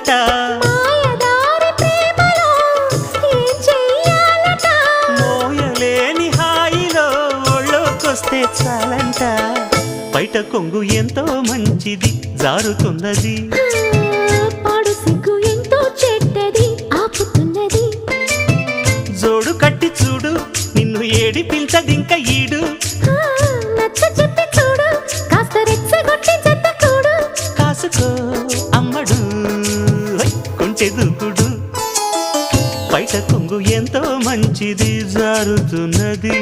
చెయ్యాలట మాయదారి ప్రేమలో ఏం చెయ్యాలట మోయలేని హాయిలో ఒళ్ళోకొస్తే చాలంట బయట కొంగు ఎంతో మంచిది జారుతున్నది పాడు సిగ్గు ఎంతో చెడ్డది ఆపుతున్నది జోడు కట్టి చూడు నిన్ను ఏడిపించదింక ఈడు నచ్చ చెప్పి చూడు కాస్త రెచ్చగొట్టి జత కూడు కాసుకో అమ్మడు కొంచె దూకుడు బయట కొంగు ఎంతో మంచిది జారుతున్నది